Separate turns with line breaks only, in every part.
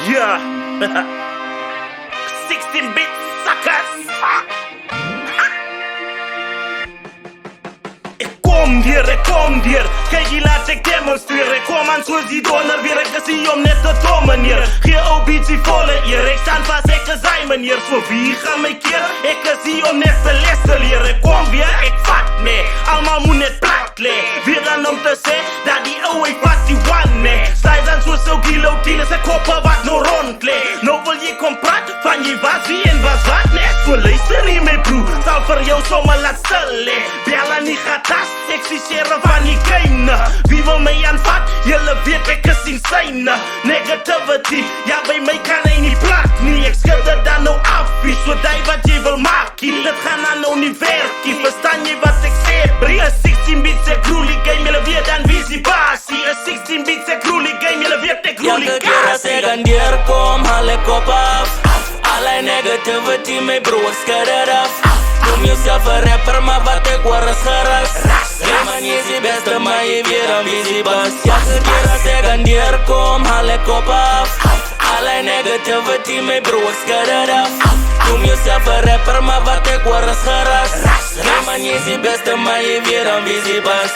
Yeah. 16-bit suckers. Ik kom weer. Kijk, hier laat ik demonstreren. Ik kom aan zoals die donder weer. Ik zie om net te domineren. Geen ambitie volle eer. Ik sta vast, ik zijn meneer. Zo wie gaan mij keer? Ik zie om net te lessen leren. Ik kom weer, ik vat mee. Allemaal moet net plat lee. Weer dan om te zeggen dat die ouwe ik vat die one nee. Zij dan zo zo kilo tielen. Ze koppen wat no rond lee. Nou wil je kom praat van je was wie en was wat nee. Zo luister niet mee broer. Zal voor jou zomaar laat stillen. Bella niet gaat tas. Ik zie sheriff van die kleine. Wie wil mij aanvat? Jullie weet ik is insane. Negativity, ja bij mij kan hij niet plat nie. Ik schud het dan nou af, so die wat je wil maken. Dat gaan dan nou niet werken. Verstaan je wat ik zeg? Een 16-bit zeg roelie game, jullie weet dan wie is basie. Een 16-bit zeg roelie game, jullie weet ik roelie
kassie. Ja, zeggen dier kom, haal ik op af. Alle negativity, mijn broer schud het af. Noem jezelf een rapper, maar wat ik hoor is geras. Ja man, je is de beste, maar je weer een visibas. Ja, zeggen dier kom, haal ik op af. Alle negativity, mijn broer schud het af. Noem jezelf een rapper, maar wat ik hoor is geras. Ja man, je is de beste, maar je weer een visibas.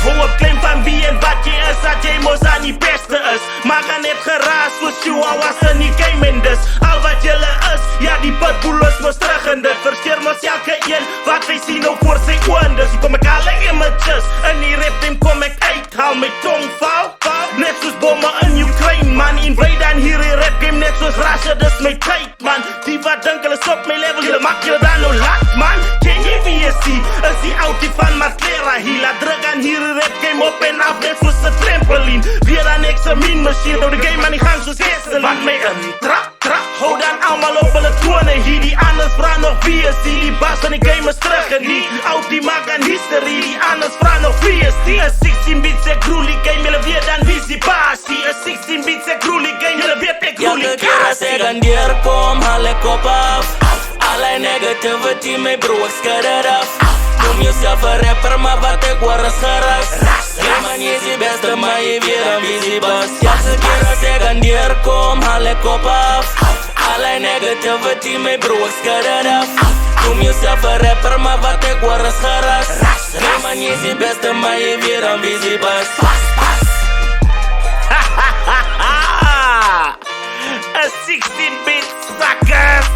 Hou op claim van wie en wat je is, dat jij moest aan die beste is. Maar ga net geraas, soos chihuahuas in die game en dus. Al wat jylle is, ja die pitbull is mos terug en dit. Versteer mos elke een, wat wij sien nou voor sy oon. Dus kom ek alle images, in die rap team kom ek uit. Haal my tong val, net soos bomme in Ukraine man. Invade dan hier die rap game, net soos Russia, dis my tyd man. Die wat dink hulle is op my level, jylle maak jylle dan nou lat man. Ken jy wie is die? Is die outie van Matlera Hila. Druk aan hier rap game op en af, net soos een trampoline. Weer aan examine machine, nou de game aan die gang soos Hesselin. Wat my in trap, hou dan allemaal op hulle tone hier. Die anders vraag nog wie is die? Die baas van die game is terug en die oud die maak aan history. Die anders vraag nog wie is die? Een 16-bit zeg roelie game, jylle weet dan wie is die baas die? Een 16-bit zeg roelie game, jylle weet ek roelie
kaas. Ja, zeggen dier kom, haal ik op af. Alle negativity, mijn broer schud het af. Noem jezelf een rapper, maar wat ik hoor is geras. Ja man, je is de beste, maar je weer een visibas. Ja, zeggen dier kom, haal ik op af. Alle negativity, mijn broer schud het af. Noem jezelf een rapper, maar wat ik hoor is geras. Ja man, je is de beste, maar je weer een visibas.
Een 16-bit suckers.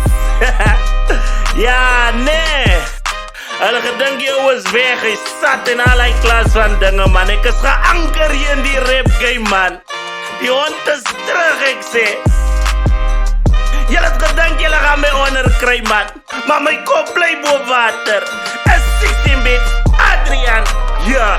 Ja, nee. Hulle gedink jou is weg, hy sat in allerlei klas van dinge man. Ek is geanker hier in die rap game man. Die hond is terug, ek sê. Julle het gedink julle gaan my onderkry man, maar my kop bly bo water. Is 16-bit Adrian, ja.